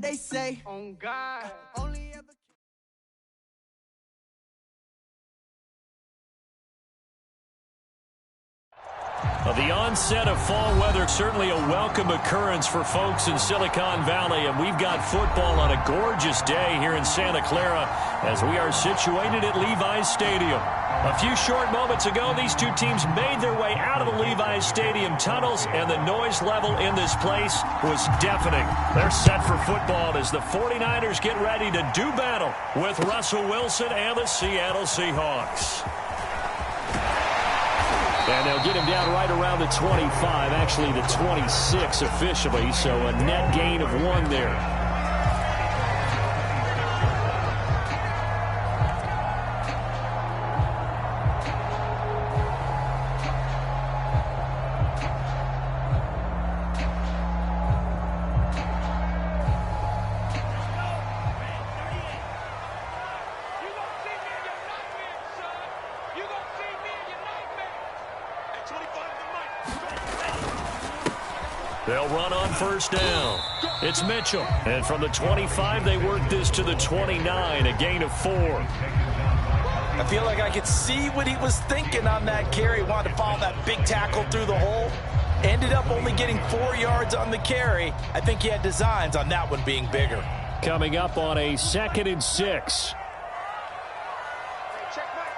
they say. On God. Only ever. The onset of fall weather, certainly a welcome occurrence for folks in Silicon Valley, and we've got football on a gorgeous day here in Santa Clara as we are situated at Levi's Stadium. A few short moments ago, these two teams made their way out of the Levi's Stadium tunnels, and the noise level in this place was deafening. They're set for football as the 49ers get ready to do battle with Russell Wilson and the Seattle Seahawks. And they'll get him down right around the 25, actually the 26 officially, so a net gain of 1 there. They'll run on first down. It's Mitchell. And from the 25, they work this to the 29, a gain of 4. I feel like I could see what he was thinking on that carry. Wanted to follow that big tackle through the hole. Ended up only getting 4 yards on the carry. I think he had designs on that one being bigger. Coming up on a 2nd and 6. Check Mike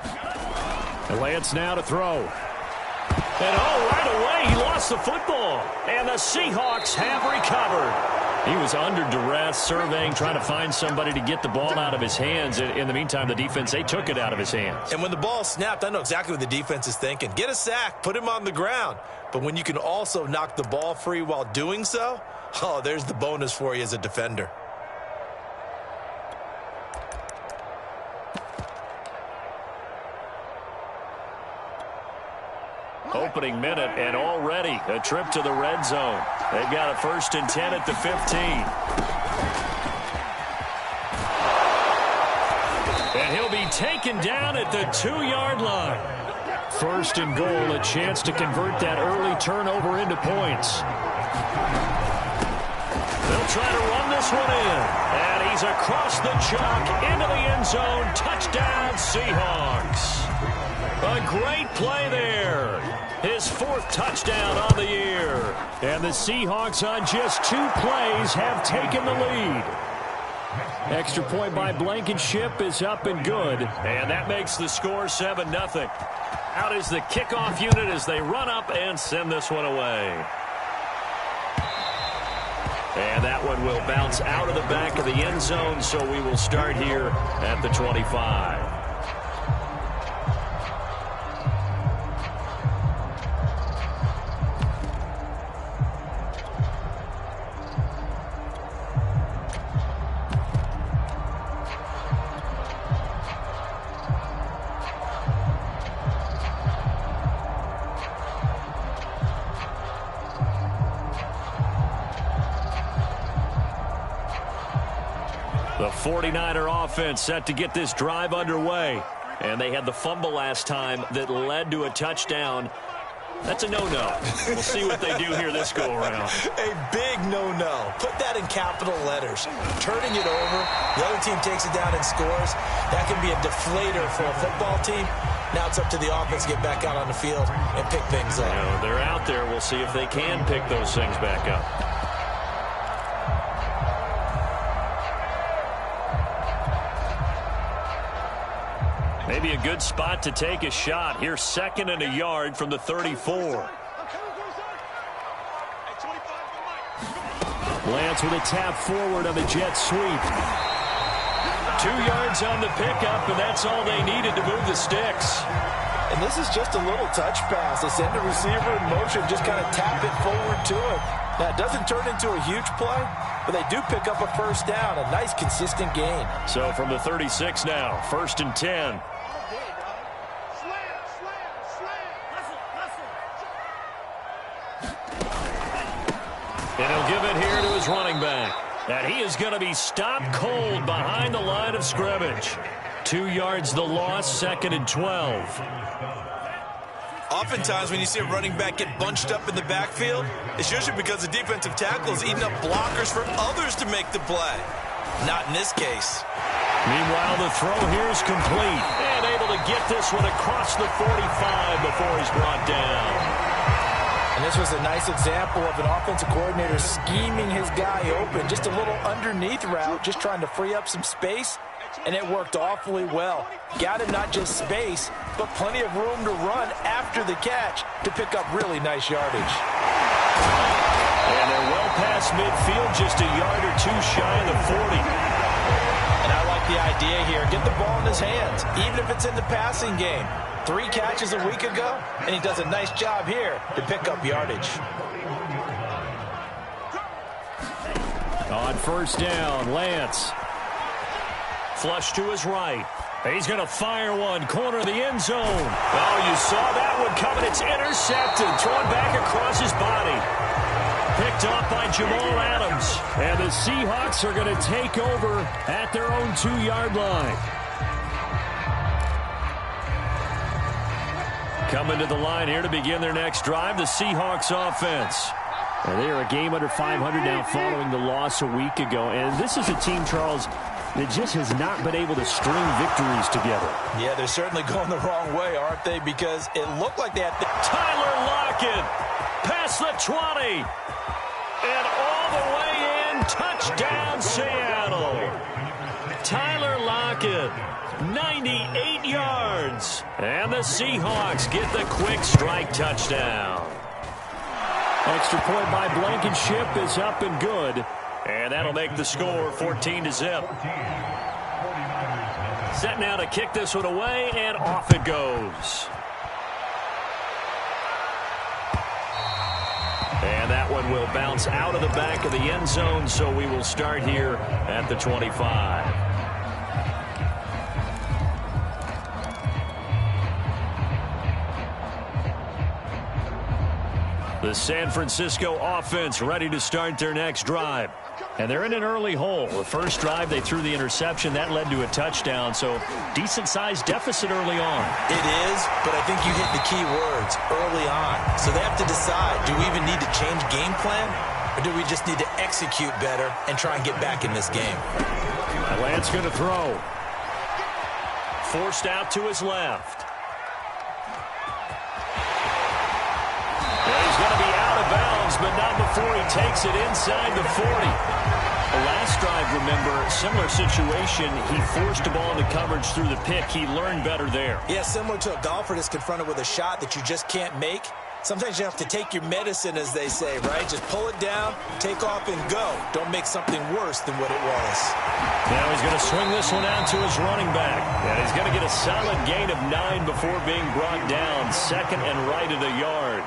27. And Lance now to throw. And right away, he lost the football. And the Seahawks have recovered. He was under duress, surveying, trying to find somebody to get the ball out of his hands. In the meantime, the defense, they took it out of his hands. And when the ball snapped, I know exactly what the defense is thinking. Get a sack, put him on the ground. But when you can also knock the ball free while doing so, there's the bonus for you as a defender. Opening minute, and already a trip to the red zone. They've got a 1st and 10 at the 15. And he'll be taken down at the 2-yard line. 1st and goal, a chance to convert that early turnover into points. They'll try to run this one in. And he's across the chalk into the end zone. Touchdown, Seahawks. A great play there. His 4th touchdown on the year. And the Seahawks on just 2 plays have taken the lead. Extra point by Blankenship is up and good. And that makes the score 7-0. Out is the kickoff unit as they run up and send this one away. And that one will bounce out of the back of the end zone, so we will start here at the 25. The 49er offense set to get this drive underway. And they had the fumble last time that led to a touchdown. That's a no-no. We'll see what they do here this go-around. A big no-no. Put that in capital letters. Turning it over, the other team takes it down and scores. That can be a deflator for a football team. Now it's up to the offense to get back out on the field and pick things up. They're out there. We'll see if they can pick those things back up. Maybe a good spot to take a shot. Here's 2nd and a yard from the 34. Lance with a tap forward on the jet sweep. 2 yards on the pickup, and that's all they needed to move the sticks. And this is just a little touch pass. They send the receiver in motion, just kind of tap it forward to him. Now, it doesn't turn into a huge play, but they do pick up a 1st down, a nice, consistent gain. So from the 36 now, 1st and 10. And he'll give it here to his running back. And he is going to be stopped cold behind the line of scrimmage. 2 yards the loss, 2nd and 12. Oftentimes when you see a running back get bunched up in the backfield, it's usually because the defensive tackle is eating up blockers for others to make the play. Not in this case. Meanwhile, the throw here is complete. And able to get this one across the 45 before he's brought down. And this was a nice example of an offensive coordinator scheming his guy open. Just a little underneath route, just trying to free up some space. And it worked awfully well. Got him not just space, but plenty of room to run after the catch to pick up really nice yardage. And they're well past midfield, just a yard or two shy of the 40. And I like the idea here. Get the ball in his hands, even if it's in the passing game. 3 catches a week ago, and he does a nice job here to pick up yardage. On first down, Lance. Flush to his right. He's going to fire one, corner of the end zone. Oh, you saw that one coming. It's intercepted, thrown back across his body. Picked off by Jamal Adams. And the Seahawks are going to take over at their own 2-yard line. Coming to the line here to begin their next drive, the Seahawks offense. And they are a game under 500 now following the loss a week ago. And this is a team, Charles, that just has not been able to string victories together. Yeah, they're certainly going the wrong way, aren't they? Because it looked like they had... Tyler Lockett past the 20. And all the way in, touchdown Seattle. Tyler Lockett, 98 yards. And the Seahawks get the quick strike touchdown. Extra point by Blankenship is up and good. And that'll make the score 14-0. Set now to kick this one away, and off it goes. And that one will bounce out of the back of the end zone, so we will start here at the 25. The San Francisco offense ready to start their next drive. And they're in an early hole. The first drive, they threw the interception. That led to a touchdown, so decent-sized deficit early on. It is, but I think you hit the key words, early on. So they have to decide, do we even need to change game plan, or do we just need to execute better and try and get back in this game? Lance going to throw. Forced out to his left. He's going to be out of bounds, but not before he takes it inside the 40. The last drive, remember, similar situation. He forced the ball into coverage through the pick. He learned better there. Yeah, similar to a golfer that's confronted with a shot that you just can't make. Sometimes you have to take your medicine, as they say, right? Just pull it down, take off, and go. Don't make something worse than what it was. Now he's going to swing this one out to his running back. And he's going to get a solid gain of 9 before being brought down. Second and right at a yard.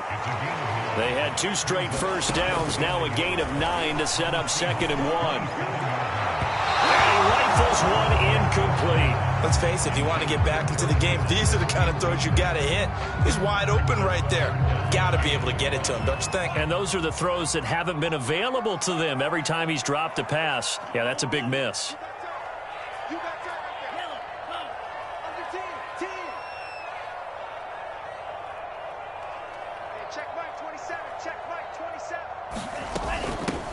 They had 2 straight first downs. Now a gain of 9 to set up 2nd and 1. And he rifles one incomplete. Let's face it, if you want to get back into the game, these are the kind of throws you got to hit. He's wide open right there. Got to be able to get it to him, don't you think? And those are the throws that haven't been available to them every time he's dropped a pass. Yeah, that's a big miss.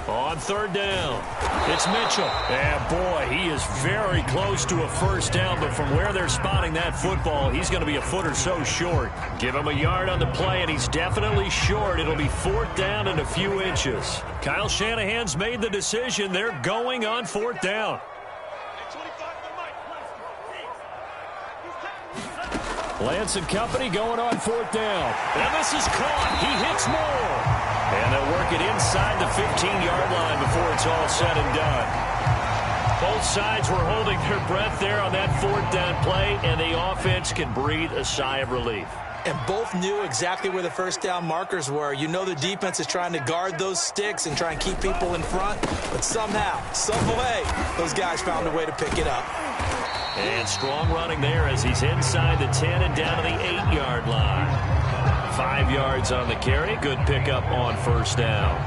On third down, it's Mitchell. And boy, he is very close to a first down, but from where they're spotting that football, he's going to be a foot or so short. Give him a yard on the play, and he's definitely short. It'll be 4th down and a few inches. Kyle Shanahan's made the decision. They're going on 4th down. Lance and company going on 4th down. And this is caught. He hits more. And they'll work it inside the 15-yard line before it's all said and done. Both sides were holding their breath there on that 4th down play, and the offense can breathe a sigh of relief. And both knew exactly where the first down markers were. You know the defense is trying to guard those sticks and try and keep people in front, but somehow, some way, those guys found a way to pick it up. And strong running there as he's inside the 10 and down to the 8-yard line. 5 yards on the carry. Good pickup on first down.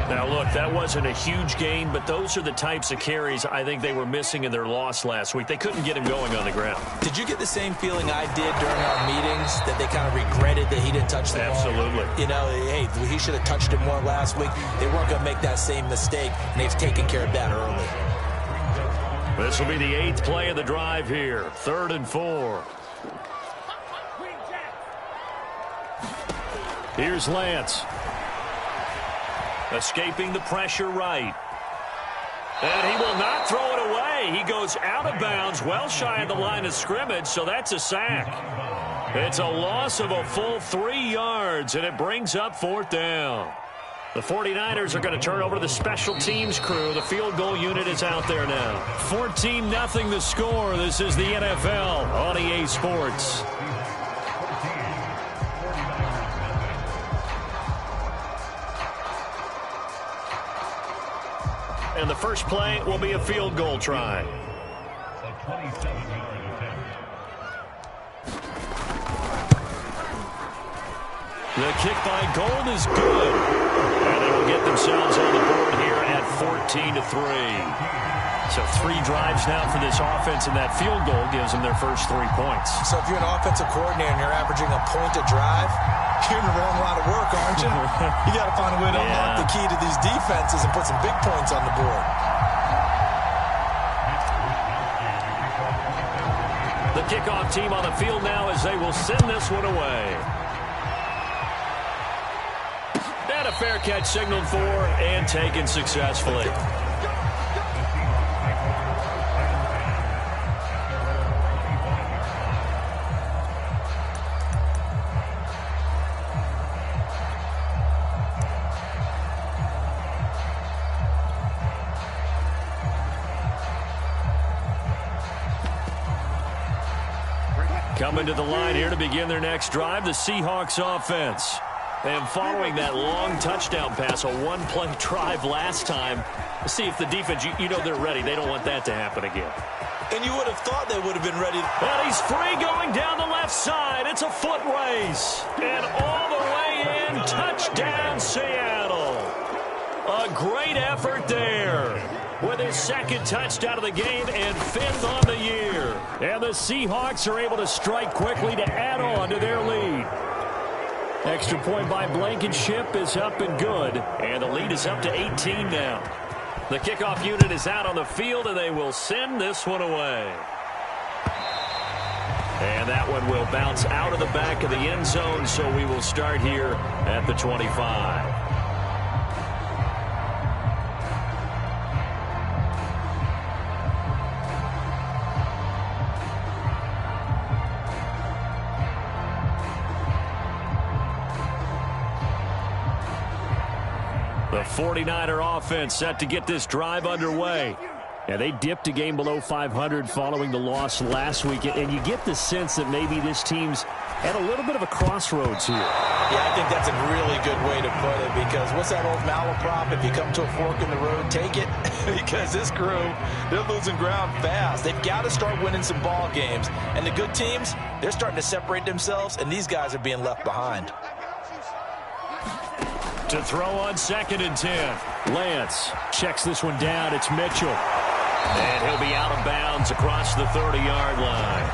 Now, look, that wasn't a huge gain, but those are the types of carries I think they were missing in their loss last week. They couldn't get him going on the ground. Did you get the same feeling I did during our meetings, that they kind of regretted that he didn't touch the ball? Absolutely. You know, hey, he should have touched it more last week. They weren't going to make that same mistake, and they've taken care of that early. This will be the 8th play of the drive here. 3rd and 4. Here's Lance. Escaping the pressure right. And he will not throw it away. He goes out of bounds, well shy of the line of scrimmage, so that's a sack. It's a loss of a full 3 yards, and it brings up 4th down. The 49ers are going to turn over to the special teams crew. The field goal unit is out there now. 14-0 the score. This is the NFL on EA Sports. And the first play will be a field goal try. The kick by Gold is good. And they will get themselves on the board here at 14-3. So 3 drives now for this offense, and that field goal gives them their first 3 points. So if you're an offensive coordinator and you're averaging a point a drive, you're in the wrong line of work, aren't you? You got to find a way to unlock the key to these defenses and put some big points on the board. The kickoff team on the field now as they will send this one away. And a fair catch signaled for and taken successfully. Coming to the line here to begin their next drive, the Seahawks offense. And following that long touchdown pass, a 1-play drive last time, let's see if the defense, you know they're ready. They don't want that to happen again. And you would have thought they would have been ready. And he's free going down the left side. It's a foot race. And all the way in, touchdown Seattle. A great effort there. With his 2nd touchdown of the game and 5th on the year. And the Seahawks are able to strike quickly to add on to their lead. Extra point by Blankenship is up and good. And the lead is up to 18 now. The kickoff unit is out on the field, and they will send this one away. And that one will bounce out of the back of the end zone, so we will start here at the 25. The 49er offense set to get this drive underway. And they dipped a game below 500 following the loss last week. And you get the sense that maybe this team's at a little bit of a crossroads here. Yeah, I think that's a really good way to put it, because what's that old malaprop? If you come to a fork in the road, take it. Because this crew, they're losing ground fast. They've got to start winning some ball games. And the good teams, they're starting to separate themselves, and these guys are being left behind. To throw on 2nd and 10. Lance checks this one down. It's Mitchell. And he'll be out of bounds across the 30-yard line.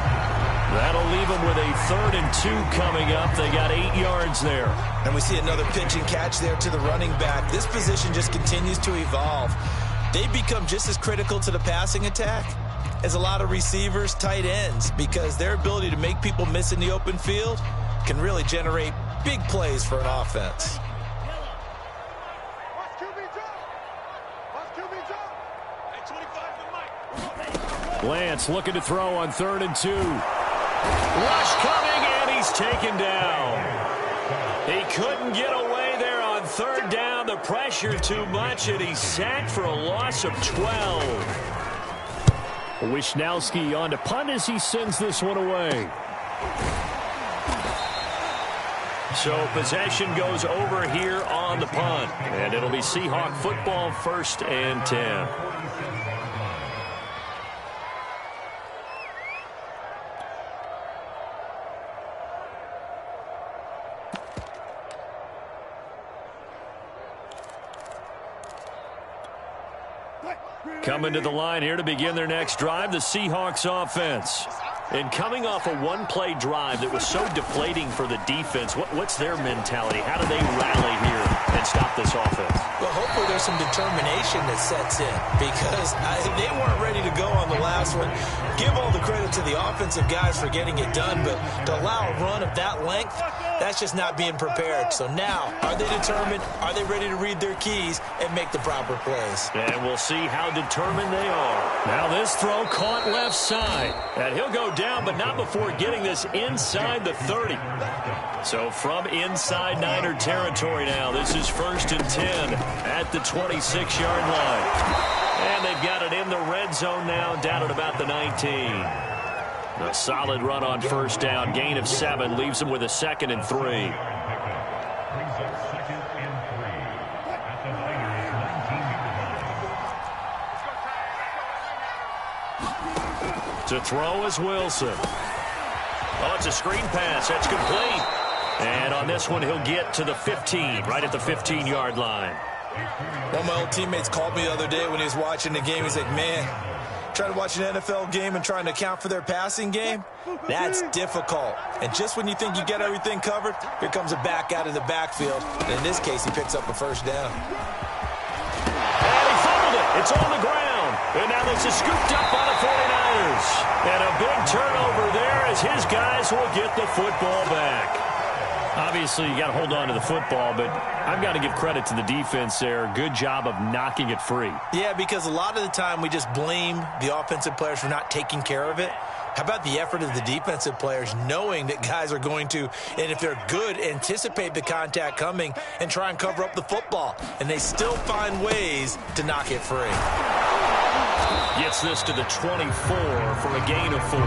That'll leave him with a 3rd and 2 coming up. They got 8 yards there. And we see another pitch and catch there to the running back. This position just continues to evolve. They become just as critical to the passing attack as a lot of receivers, tight ends, because their ability to make people miss in the open field can really generate big plays for an offense. Lance looking to throw on 3rd and 2. Rush coming, and he's taken down. He couldn't get away there on 3rd down. The pressure too much, and he's sacked for a loss of 12. Wishnowski on to punt as he sends this one away. So possession goes over here on the punt, and it'll be Seahawk football, 1st and 10. Coming to the line here to begin their next drive, the Seahawks offense. And coming off a one-play drive that was so deflating for the defense, what's their mentality? How do they rally here and stop this offense? Well, hopefully there's some determination that sets in because they weren't ready to go on the last one. Give all the credit to the offensive guys for getting it done, but to allow a run of that length, that's just not being prepared. So now, are they determined? Are they ready to read their keys and make the proper plays? And we'll see how determined they are. Now this throw caught left side. And he'll go down, but not before getting this inside the 30. So from inside Niner territory now, this is 1st and 10 at the 26-yard line. And they've got it in the red zone now, down at about the 19. A solid run on first down, gain of 7, leaves them with a 2nd and 3. To throw is Wilson. Oh, it's a screen pass. That's complete. And on this one, he'll get to the 15, right at the 15-yard line. One of my old teammates called me the other day when he was watching the game. He's like, man, trying to watch an NFL game and trying to account for their passing game, that's difficult. And just when you think you get everything covered, here comes a back out of the backfield. And in this case, he picks up a first down. And he fumbled it. It's on the ground. And now this is scooped up by the 49ers. And a big turnover there as his guys will get the football back. Obviously, you got to hold on to the football, but I've got to give credit to the defense there. Good job of knocking it free. Yeah, because a lot of the time we just blame the offensive players for not taking care of it. How about the effort of the defensive players knowing that guys are going to, and if they're good, anticipate the contact coming and try and cover up the football. And they still find ways to knock it free. Gets this to the 24 for a gain of 4.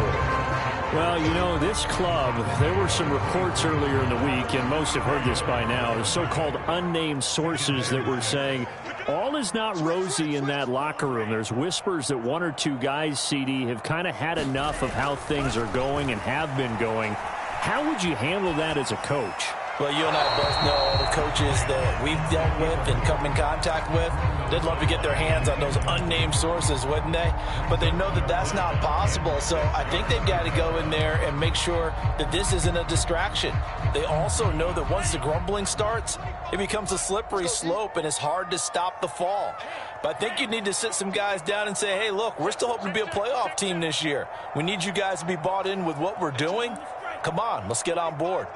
Well, you know, this club, there were some reports earlier in the week, and most have heard this by now, the so-called unnamed sources that were saying all is not rosy in that locker room. There's whispers that 1 or 2 guys, CD, have kind of had enough of how things are going and have been going. How would you handle that as a coach? Well, you and I both know all the coaches that we've dealt with and come in contact with. They'd love to get their hands on those unnamed sources, wouldn't they? But they know that that's not possible. So I think they've got to go in there and make sure that this isn't a distraction. They also know that once the grumbling starts, it becomes a slippery slope and it's hard to stop the fall. But I think you need to sit some guys down and say, hey, look, we're still hoping to be a playoff team this year. We need you guys to be bought in with what we're doing. Come on, let's get on board.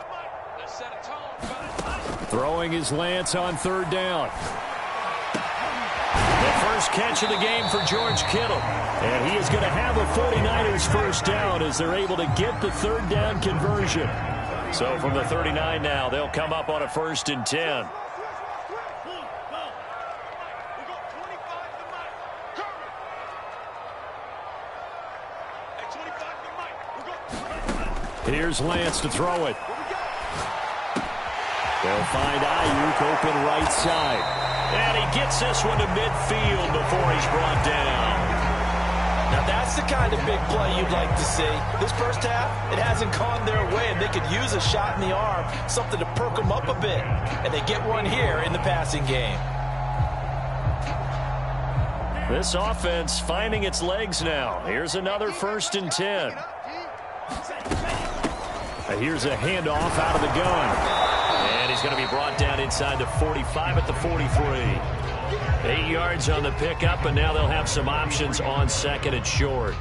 Throwing is Lance on 3rd down. The first catch of the game for George Kittle. And he is going to have a 49ers first down as they're able to get the 3rd down conversion. So from the 39 now, they'll come up on a 1st and 10. Here's Lance to throw it. They'll find Ayuk open right side. And he gets this one to midfield before he's brought down. Now that's the kind of big play you'd like to see. This first half, it hasn't gone their way, and they could use a shot in the arm, something to perk them up a bit. And they get one here in the passing game. This offense finding its legs now. Here's another 1st and 10. Here's a handoff out of the gun. And he's going to be brought down inside the 45 at the 43. 8 yards on the pickup, and now they'll have some options on 2nd and short.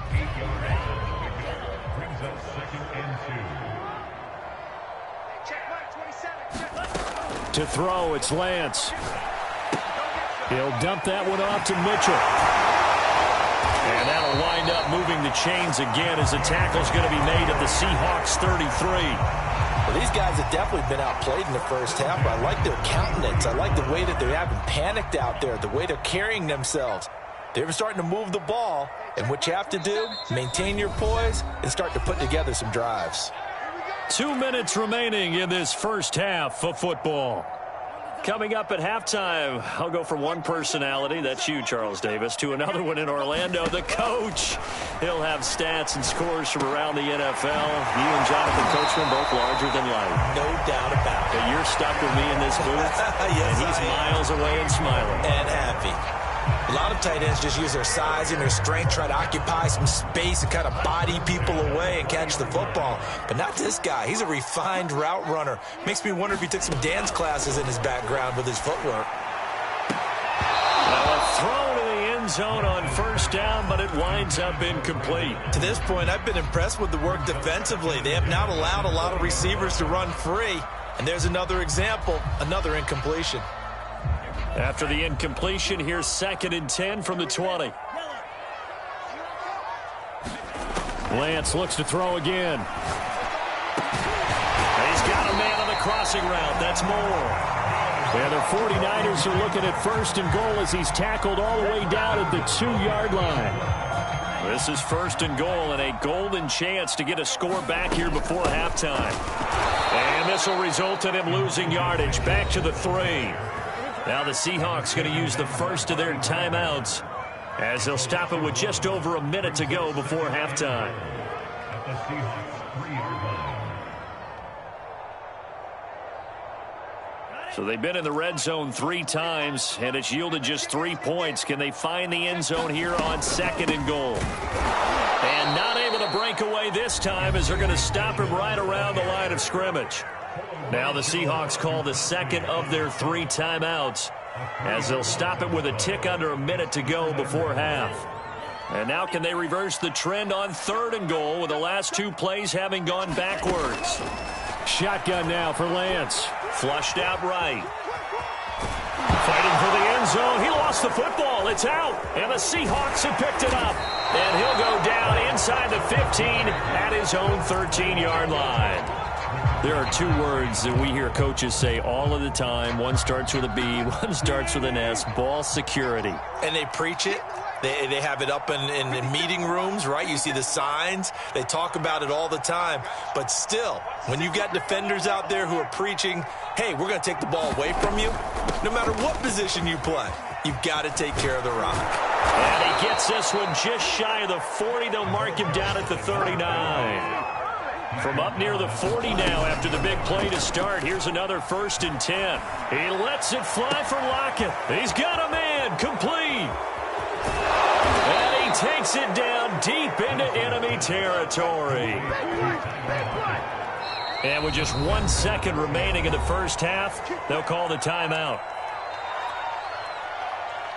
To throw, it's Lance. He'll dump that one off to Mitchell. And that'll wind up moving the chains again as the tackle's going to be made at the Seahawks 33. Well, these guys have definitely been outplayed in the first half, but I like their countenance. I like the way that they haven't panicked out there, the way they're carrying themselves. They're starting to move the ball, and what you have to do, maintain your poise and start to put together some drives. 2 minutes remaining in this first half of football. Coming up at halftime, I'll go from one personality, that's you, Charles Davis, to another one in Orlando, the coach. He'll have stats and scores from around the NFL. You and Jonathan Coachman both larger than life. No doubt about it. But you're stuck with me in this booth, yes, and he's miles away and smiling. And happy. A lot of tight ends just use their size and their strength, try to occupy some space and kind of body people away and catch the football. But not this guy. He's a refined route runner. Makes me wonder if he took some dance classes in his background with his footwork. Well, a throw to the end zone on first down, but it winds up incomplete. To this point, I've been impressed with the work defensively. They have not allowed a lot of receivers to run free. And there's another example, another incompletion. After the incompletion, here's 2nd and 10 from the 20. Lance looks to throw again. He's got a man on the crossing route. That's Moore. And the 49ers are looking at 1st and goal as he's tackled all the way down at the 2-yard line. This is 1st and goal and a golden chance to get a score back here before halftime. And this will result in him losing yardage. Back to the 3. Now the Seahawks going to use the first of their timeouts as they'll stop it with just over a minute to go before halftime. So they've been in the red zone 3 times, and it's yielded just 3 points. Can they find the end zone here on 2nd and goal? And not able to break away this time as they're going to stop him right around the line of scrimmage. Now the Seahawks call the 2nd of their 3 timeouts as they'll stop it with a tick under a minute to go before half. And now can they reverse the trend on 3rd and goal with the last 2 plays having gone backwards? Shotgun now for Lance. Flushed out right. Fighting for the end zone. He lost the football. It's out. And the Seahawks have picked it up. And he'll go down inside the 15 at his own 13-yard line. There are 2 words that we hear coaches say all of the time. One starts with a B, one starts with an S. Ball security. And they preach it. They have it up in meeting rooms, right? You see the signs. They talk about it all the time. But still, when you've got defenders out there who are preaching, hey, we're going to take the ball away from you, no matter what position you play, you've got to take care of the rock. And he gets this one just shy of the 40. They'll mark him down at the 39. From up near the 40 now after the big play to start. Here's another 1st and 10. He lets it fly for Lockett. He's got a man complete. And he takes it down deep into enemy territory. And with just 1 second remaining in the first half, they'll call the timeout.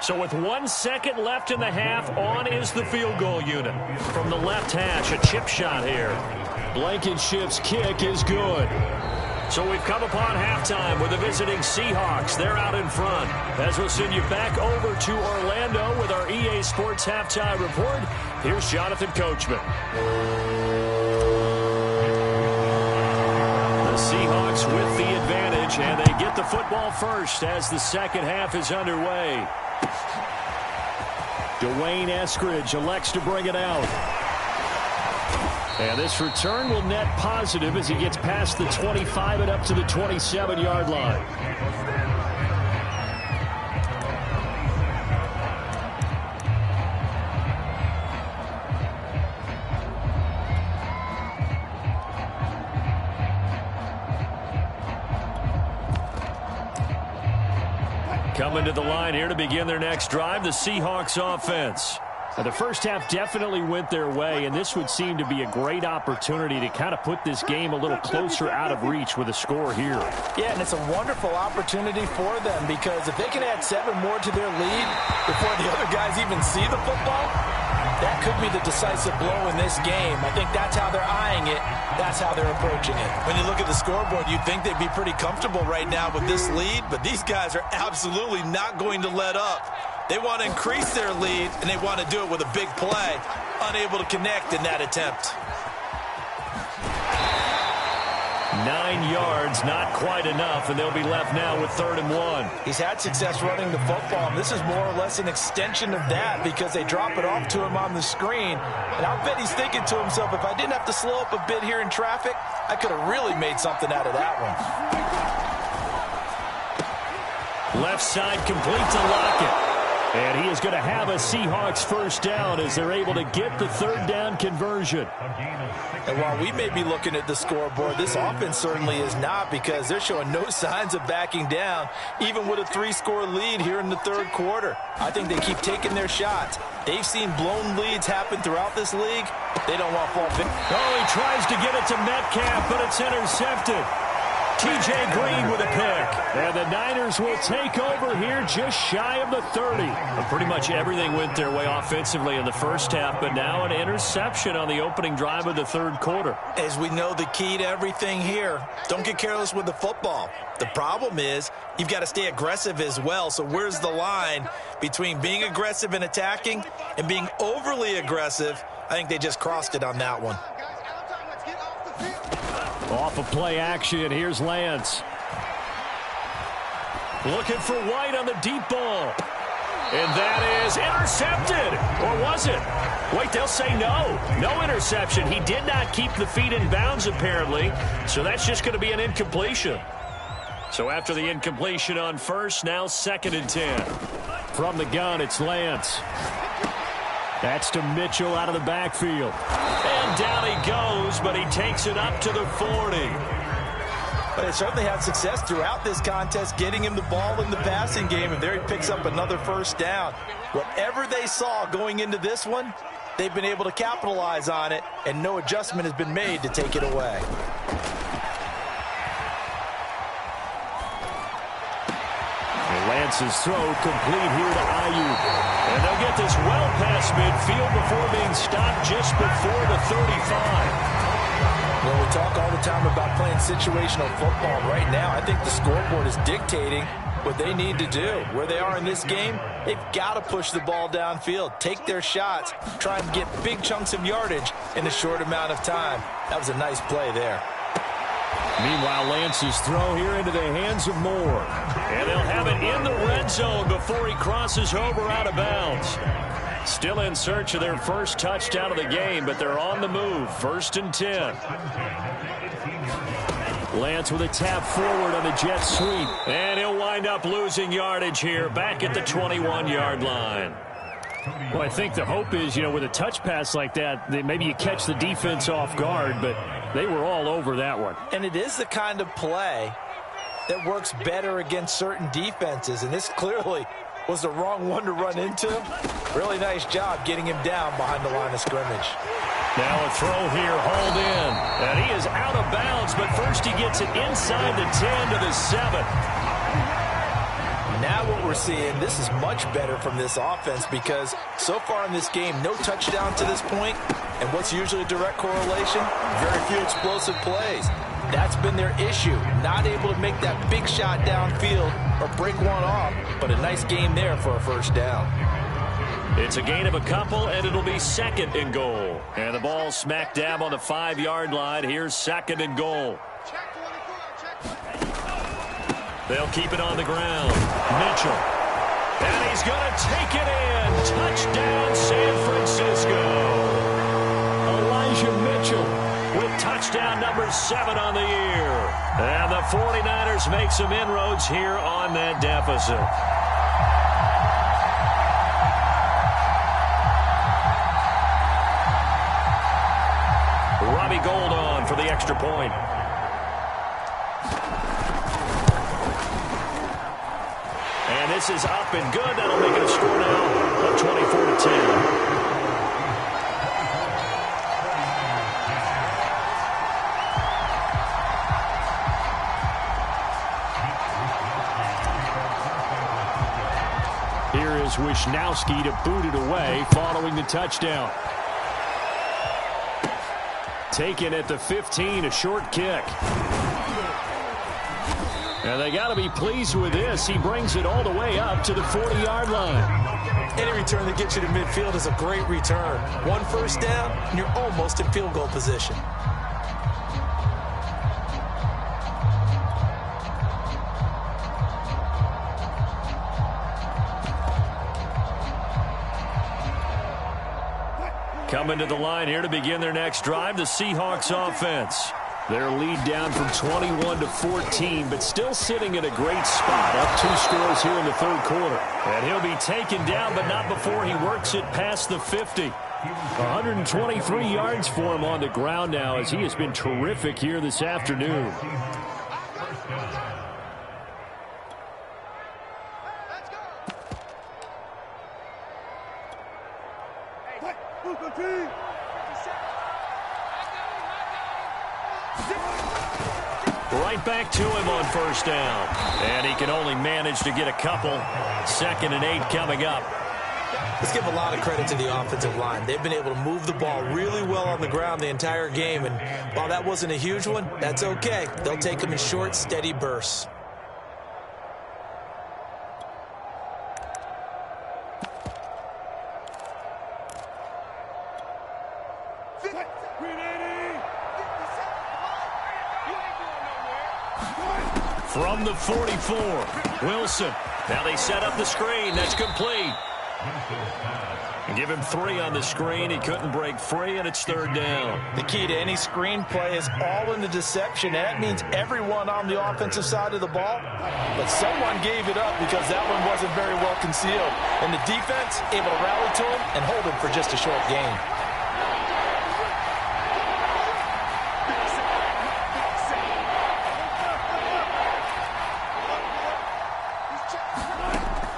So with 1 second left in the half, on is the field goal unit. From the left hash, a chip shot here. Blankenship's kick is good. So we've come upon halftime with the visiting Seahawks. They're out in front. As we'll send you back over to Orlando with our EA Sports Halftime Report, here's Jonathan Coachman. The Seahawks with the advantage, and they get the football first as the second half is underway. Dwayne Eskridge elects to bring it out. And this return will net positive as he gets past the 25 and up to the 27-yard line. Coming to the line here to begin their next drive, the Seahawks offense. Now, the first half definitely went their way, and this would seem to be a great opportunity to kind of put this game a little closer out of reach with a score here. Yeah, and it's a wonderful opportunity for them because if they can add 7 more to their lead before the other guys even see the football, that could be the decisive blow in this game. I think that's how they're eyeing it. That's how they're approaching it. When you look at the scoreboard, you'd think they'd be pretty comfortable right now with this lead, but these guys are absolutely not going to let up. They want to increase their lead, and they want to do it with a big play. Unable to connect in that attempt. 9 yards, not quite enough, and they'll be left now with 3rd and 1. He's had success running the football, and this is more or less an extension of that because they drop it off to him on the screen. And I'll bet he's thinking to himself, if I didn't have to slow up a bit here in traffic, I could have really made something out of that one. Left side complete to Lockett. And he is going to have a Seahawks first down as they're able to get the third down conversion. And while we may be looking at the scoreboard, this offense certainly is not, because they're showing no signs of backing down, even with a 3-score lead here in the third quarter. I think they keep taking their shots. They've seen blown leads happen throughout this league. They don't want fall victim. Oh, he tries to get it to Metcalf, but it's intercepted. T.J. Green with a pick. And the Niners will take over here just shy of the 30. Well, pretty much everything went their way offensively in the first half, but now an interception on the opening drive of the third quarter. As we know, the key to everything here, don't get careless with the football. The problem is you've got to stay aggressive as well. So where's the line between being aggressive and attacking and being overly aggressive? I think they just crossed it on that one. Off of play action, here's Lance. Looking for White on the deep ball. And that is intercepted. Or was it? Wait, they'll say no. No interception. He did not keep the feet in bounds, apparently. So that's just going to be an incompletion. So after the incompletion on first, now 2nd and 10. From the gun, it's Lance. That's to Mitchell out of the backfield. And down he goes, but he takes it up to the 40. But they certainly had success throughout this contest, getting him the ball in the passing game, and there he picks up another first down. Whatever they saw going into this one, they've been able to capitalize on it, and no adjustment has been made to take it away. Lance's throw complete here to Ayuk. And they'll get this well past midfield before being stopped just before the 35. Well, we talk all the time about playing situational football. Right now, I think the scoreboard is dictating what they need to do. Where they are in this game, they've got to push the ball downfield, take their shots, try and get big chunks of yardage in a short amount of time. That was a nice play there. Meanwhile, Lance's throw here into the hands of Moore. And they'll have it in the red zone before he crosses over out of bounds. Still in search of their first touchdown of the game, but they're on the move. 1st and 10. Lance with a tap forward on the jet sweep. And he'll wind up losing yardage here back at the 21-yard line. Well, I think the hope is, with a touch pass like that maybe you catch the defense off guard, but they were all over that one. And it is the kind of play that works better against certain defenses, and this clearly was the wrong one to run into. Really nice job getting him down behind the line of scrimmage. Now a throw here, hauled in. And he is out of bounds, but first he gets it inside the 10 to the 7. Now what we're seeing, this is much better from this offense, because so far in this game, no touchdown to this point, and what's usually a direct correlation? Very few explosive plays. That's been their issue, not able to make that big shot downfield or break one off, but a nice game there for a first down. It's a gain of a couple, and it'll be 2nd and goal. And the ball smack dab on the 5-yard line. Here's 2nd and goal. They'll keep it on the ground. Mitchell. And he's going to take it in. Touchdown, San Francisco. Elijah Mitchell with touchdown number 7 on the year. And the 49ers make some inroads here on that deficit. Robbie Gould on for the extra point. And this is up and good. That'll make it a score now of 24-10. Here is Wisnowski to boot it away following the touchdown. Taken at the 15, a short kick. And they got to be pleased with this. He brings it all the way up to the 40-yard line. Any return that gets you to midfield is a great return. One first down, and you're almost in field goal position. Coming to the line here to begin their next drive, the Seahawks offense. Their lead down from 21 to 14, but still sitting in a great spot. Up 2 scores here in the third quarter. And he'll be taken down, but not before he works it past the 50. 123 yards for him on the ground now, as he has been terrific here this afternoon. Right back to him on first down. And he can only manage to get a couple. 2nd and 8 coming up. Let's give a lot of credit to the offensive line. They've been able to move the ball really well on the ground the entire game. And while that wasn't a huge one, that's okay. They'll take them in short, steady bursts. From the 44, Wilson. Now they set up the screen. That's complete. Give him 3 on the screen. He couldn't break free, and it's 3rd down. The key to any screen play is all in the deception. That means everyone on the offensive side of the ball. But someone gave it up because that one wasn't very well concealed. And the defense able to rally to him and hold him for just a short gain.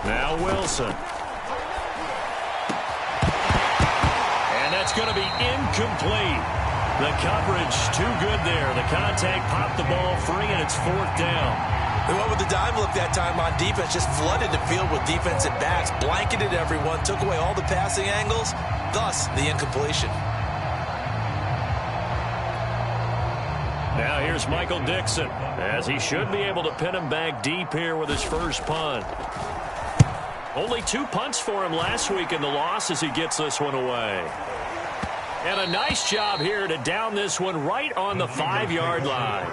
Now Wilson. And that's going to be incomplete. The coverage too good there. The contact popped the ball free, and it's 4th down. They went with the dive look that time on defense, just flooded the field with defensive backs, blanketed everyone, took away all the passing angles, thus the incompletion. Now here's Michael Dixon, as he should be able to pin him back deep here with his first punt. Only 2 punts for him last week in the loss as he gets this one away. And a nice job here to down this one right on the 5-yard line.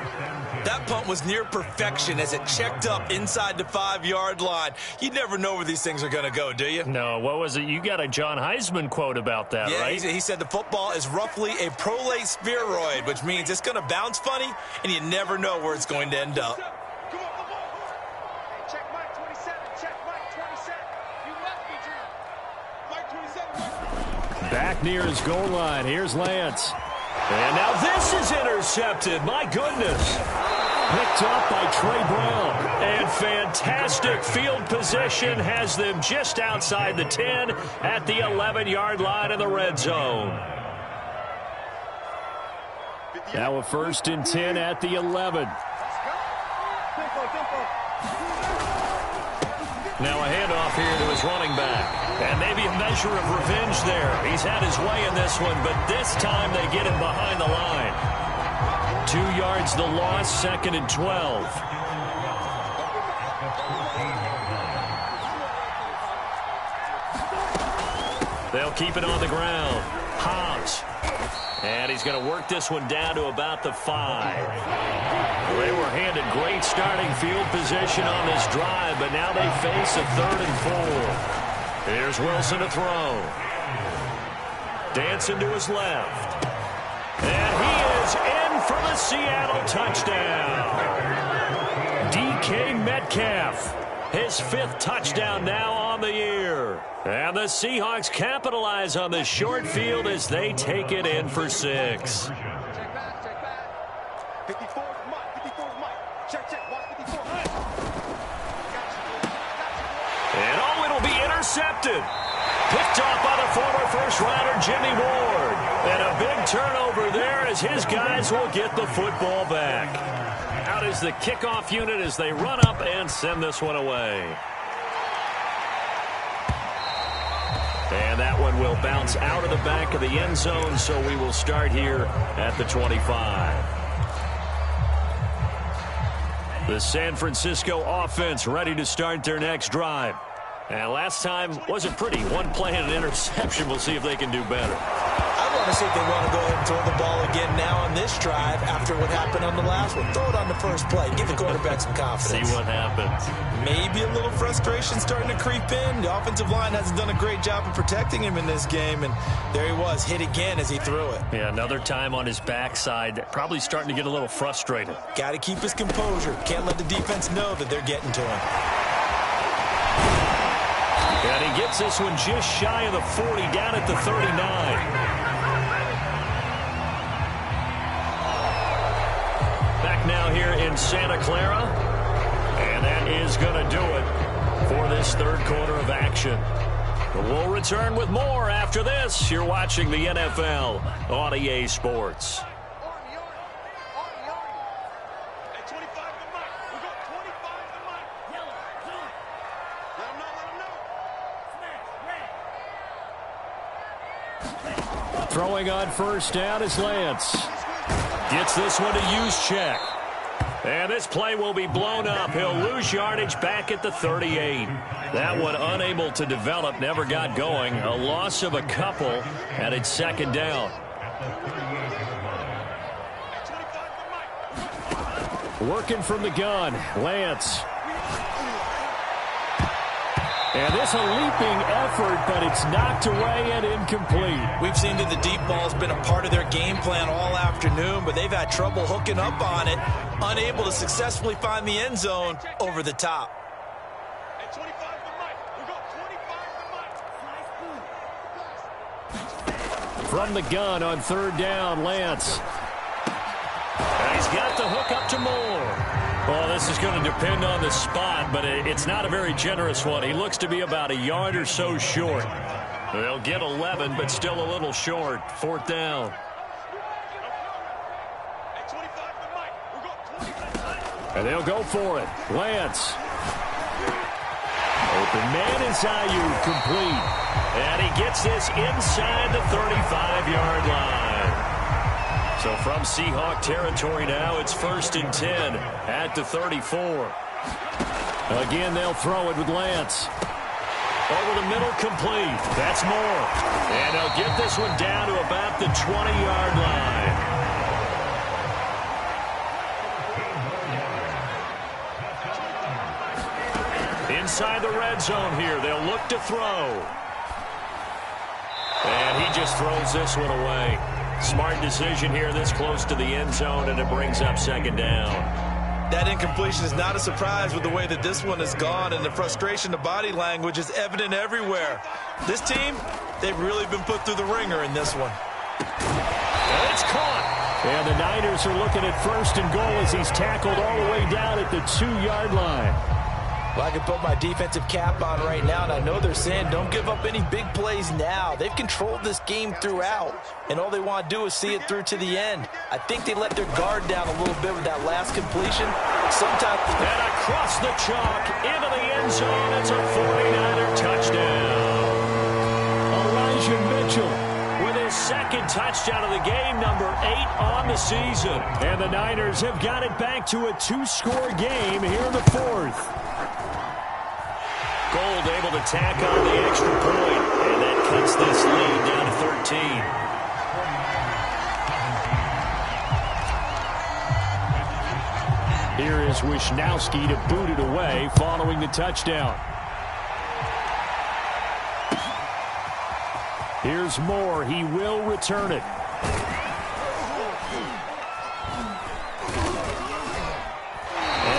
That punt was near perfection as it checked up inside the 5-yard line. You never know where these things are going to go, do you? No, what was it? You got a John Heisman quote about that, yeah, right? He said the football is roughly a prolate spheroid, which means it's going to bounce funny, and you never know where it's going to end up. Back near his goal line. Here's Lance. And now this is intercepted. My goodness. Picked up by Trey Brown. And fantastic field position has them just outside the 10 at the 11-yard line in the red zone. Now a 1st and 10 at the 11. Now a handoff here to his running back. And maybe a measure of revenge there. He's had his way in this one, but this time they get him behind the line. 2 yards the loss, 2nd and 12. They'll keep it on the ground. Hobbs. And he's going to work this one down to about the 5. They were handed great starting field position on this drive, but now they face a 3rd and 4. Here's Wilson to throw. Dancing to his left. And he is in for the Seattle touchdown. DK Metcalf. His 5th touchdown now on the year. And the Seahawks capitalize on this short field as they take it in for 6. Check back. 54's Mike. Check. Watch 54. And it'll be intercepted. Picked off by the former first-rounder Jimmy Ward. And a big turnover there as his guys will get the football back. Out is the kickoff unit as they run up and send this one away. And that one will bounce out of the back of the end zone, so we will start here at the 25. The San Francisco offense ready to start their next drive. And last time wasn't pretty. 1 play and an interception. We'll see if they can do better. I want to see if they want to go ahead and throw the ball again now on this drive after what happened on the last one. Throw it on the first play. Give the quarterback some confidence. See what happens. Maybe a little frustration starting to creep in. The offensive line hasn't done a great job of protecting him in this game, and there he was, hit again as he threw it. Yeah, another time on his backside, probably starting to get a little frustrated. Got to keep his composure. Can't let the defense know that they're getting to him. And he gets this one just shy of the 40, down at the 39. Back now here in Santa Clara. And that is going to do it for this third quarter of action. But we'll return with more after this. You're watching the NFL on EA Sports. Throwing on first down is Lance. Gets this one to Juszczyk. And this play will be blown up. He'll lose yardage back at the 38. That one unable to develop, never got going. A loss of a couple, and it's second down. Working from the gun, Lance. And this a leaping effort, but it's knocked away and incomplete. We've seen that the deep ball's been a part of their game plan all afternoon, but they've had trouble hooking up on it, unable to successfully find the end zone over the top. From the gun on third down, Lance. And he's got the hook up to Moore. Well, this is going to depend on the spot, but it's not a very generous one. He looks to be about a yard or so short. They'll get 11, but still a little short. Fourth down. And they'll go for it. Lance. Open man is Ayuk, complete. And he gets this inside the 35-yard line. So from Seahawk territory now, it's 1st and 10 at the 34. Again, they'll throw it with Lance. Over the middle, complete. That's Moore. And they'll get this one down to about the 20-yard line. Inside the red zone here, they'll look to throw. And he just throws this one away. Smart decision here this close to the end zone, and it brings up second down. That incompletion is not a surprise with the way that this one has gone, and the frustration, the body language is evident everywhere. This team, they've really been put through the ringer in this one. And it's caught. And the Niners are looking at 1st and goal as he's tackled all the way down at the 2-yard line. Well, I can put my defensive cap on right now, and I know they're saying don't give up any big plays now. They've controlled this game throughout, and all they want to do is see it through to the end. I think they let their guard down a little bit with that last completion. Sometimes. And across the chalk, into the end zone, it's a 49er touchdown. Elijah Mitchell with his second touchdown of the game, number 8 on the season. And the Niners have got it back to a 2-score game here in the 4th. Gold able to tack on the extra point, and that cuts this lead down to 13. Here is Wisnowski to boot it away following the touchdown. Here's Moore. He will return it.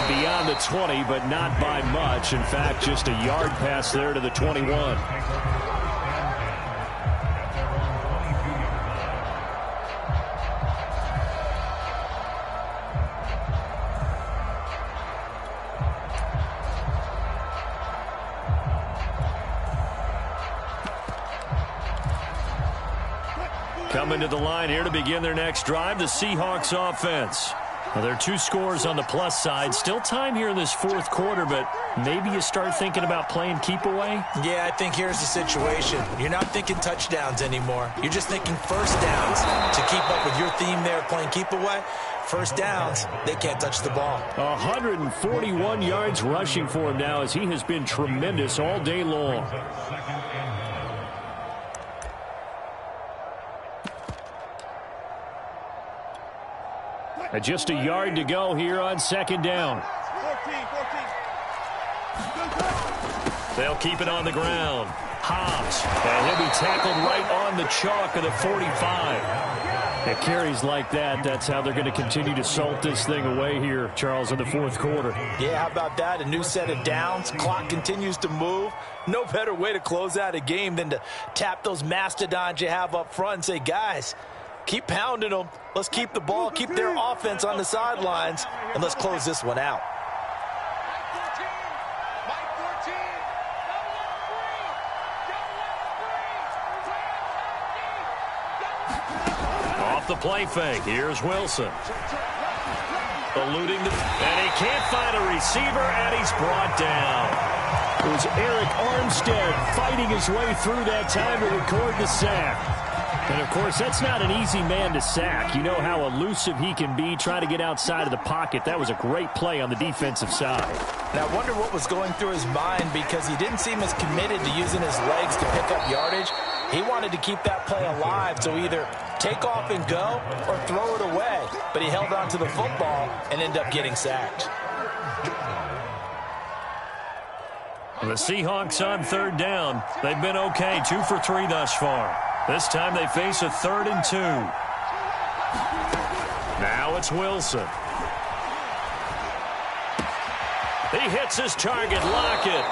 Beyond the 20, but not by much. In fact, just a yard pass there to the 21. Coming to the line here to begin their next drive, the Seahawks offense. Well, there are 2 scores on the plus side. Still time here in this 4th quarter, but maybe you start thinking about playing keep away? Yeah, I think here's the situation. You're not thinking touchdowns anymore. You're just thinking first downs to keep up with your theme there, playing keep away. First downs, they can't touch the ball. 141 yards rushing for him now as he has been tremendous all day long. Just a yard to go here on second down. 14. They'll keep it on the ground. Hobbs, and he'll be tackled right on the chalk of the 45. At carries like that, that's how they're going to continue to salt this thing away here, Charles, in the fourth quarter. Yeah, how about that? A new set of downs. Clock continues to move. No better way to close out a game than to tap those mastodons you have up front and say, guys, keep pounding them. Let's keep the ball, keep their offense on the sidelines, and let's close this one out. The play fake. Here's Wilson. Eluding and he can't find a receiver, and he's brought down. It was Eric Armstead fighting his way through that time to record the sack. And, of course, that's not an easy man to sack. You know how elusive he can be trying to get outside of the pocket. That was a great play on the defensive side. And I wonder what was going through his mind, because he didn't seem as committed to using his legs to pick up yardage. He wanted to keep that play alive, so either take off and go or throw it away. But he held on to the football and ended up getting sacked. The Seahawks on third down. They've been okay, 2 for 3 thus far. This time they face a 3rd and 2. Now it's Wilson. He hits his target, Lockett.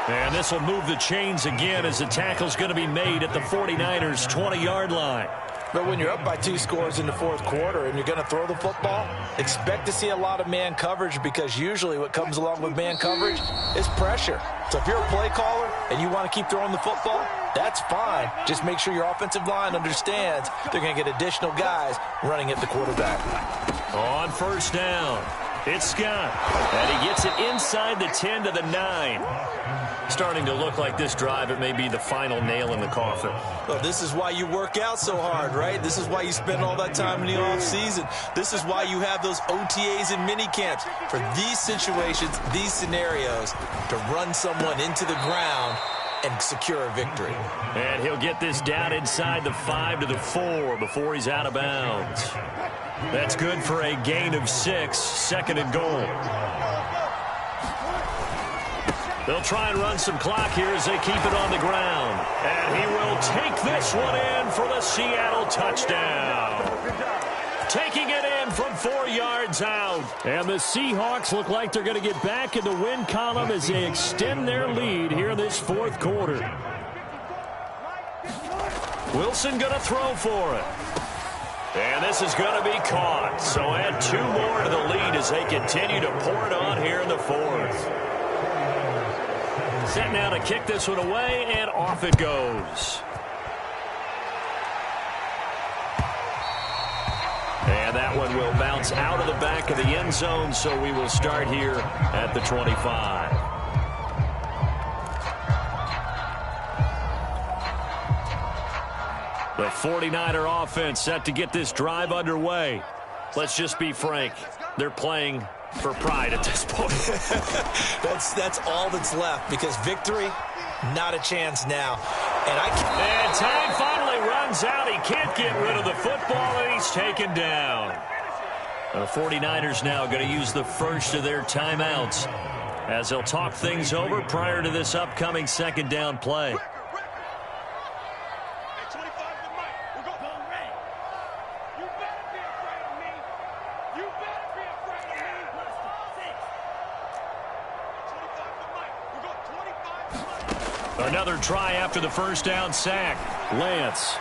And this will move the chains again as the tackle's going to be made at the 49ers' 20-yard line. But when you're up by 2 scores in the fourth quarter and you're going to throw the football, expect to see a lot of man coverage, because usually what comes along with man coverage is pressure. So if you're a play caller and you want to keep throwing the football, that's fine. Just make sure your offensive line understands they're going to get additional guys running at the quarterback. On first down, it's Scott. And he gets it inside the 10 to the 9. Starting to look like this drive, it may be the final nail in the coffin. Well, this is why you work out so hard, right? This is why you spend all that time in the offseason. This is why you have those OTAs and mini camps. For these situations, these scenarios, to run someone into the ground and secure a victory. And he'll get this down inside the 5 to the 4 before he's out of bounds. That's good for a gain of 6, 2nd and goal. They'll try and run some clock here as they keep it on the ground. And he will take this one in for the Seattle touchdown. Taking it in from 4 yards out. And the Seahawks look like they're going to get back in the win column as they extend their lead here in this fourth quarter. Wilson going to throw for it. And this is going to be caught. So add 2 more to the lead as they continue to pour it on here in the fourth. Set now to kick this one away, and off it goes. And that one will bounce out of the back of the end zone, so we will start here at the 25. The 49er offense set to get this drive underway. Let's just be frank. They're playing for pride at this point. That's all that's left, because victory, not a chance now. And time finally runs out. He can't get rid of the football, and he's taken down. The 49ers now going to use the first of their timeouts as they'll talk things over prior to this upcoming 2nd down play. Another try after the first down sack. Lance.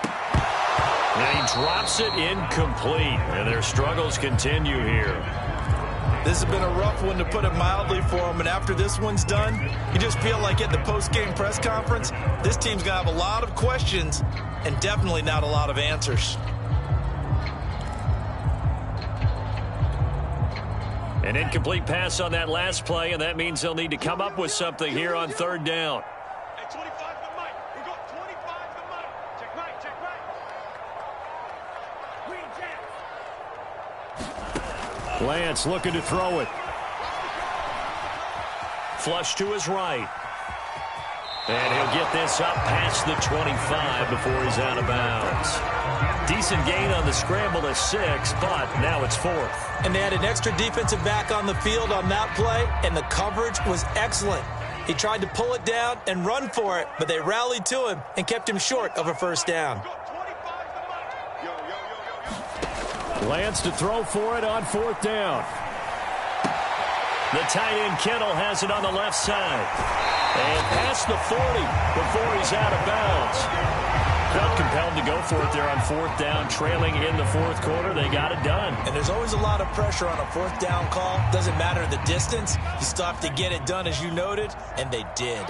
And he drops it incomplete. And their struggles continue here. This has been a rough one, to put it mildly, for him. And after this one's done, you just feel like at the post-game press conference, this team's going to have a lot of questions and definitely not a lot of answers. An incomplete pass on that last play, and that means they'll need to come up with something here on 3rd down. Lance looking to throw it. Flush to his right. And he'll get this up past the 25 before he's out of bounds. Decent gain on the scramble to 6, but now it's 4th. And they had an extra defensive back on the field on that play, and the coverage was excellent. He tried to pull it down and run for it, but they rallied to him and kept him short of a first down. Lance to throw for it on 4th down. The tight end Kittle has it on the left side. And past the 40 before he's out of bounds. Felt compelled to go for it there on 4th down, trailing in the 4th quarter. They got it done. And there's always a lot of pressure on a 4th down call. Doesn't matter the distance. You still have to get it done, as you noted, and they did.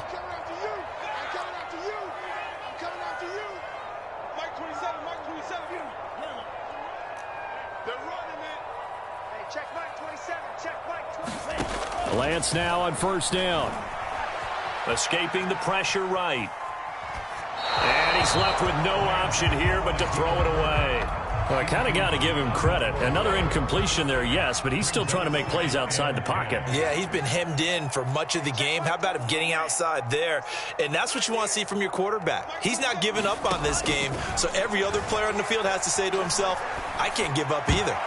Lance now on 1st down. Escaping the pressure right. And he's left with no option here but to throw it away. Well, I kind of got to give him credit. Another incompletion there, yes, but he's still trying to make plays outside the pocket. Yeah, he's been hemmed in for much of the game. How about him getting outside there? And that's what you want to see from your quarterback. He's not giving up on this game, so every other player on the field has to say to himself, I can't give up either.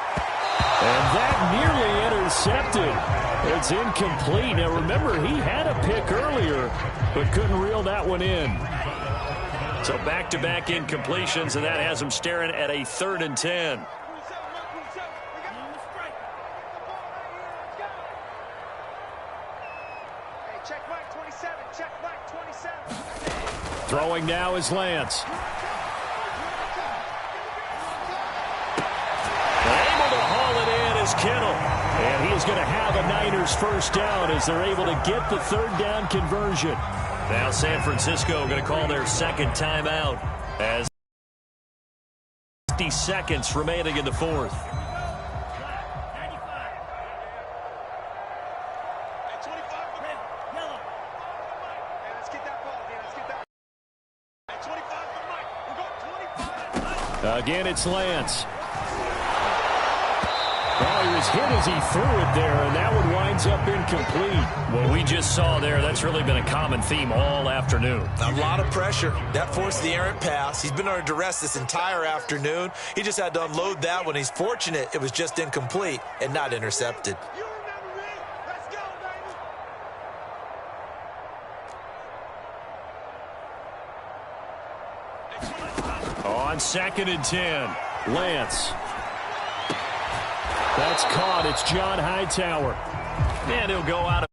And that nearly intercepted. It's incomplete. Now, remember, he had a pick earlier, but couldn't reel that one in. So back-to-back incompletions, and that has him staring at a 3rd and 10. Throwing now is Lance. Able to haul it in is Kittle. And he is going to have a Niners first down as they're able to get the 3rd down conversion. Now San Francisco going to call their 2nd timeout as 50 seconds remaining in the 4th. Again, it's Lance. Well, he was hit as he threw it there, and that one winds up incomplete. What we just saw there, that's really been a common theme all afternoon. A lot of pressure. That forced the errant pass. He's been under duress this entire afternoon. He just had to unload that one. He's fortunate it was just incomplete and not intercepted. On 2nd and 10, Lance. That's caught. It's John Hightower. And he'll go out of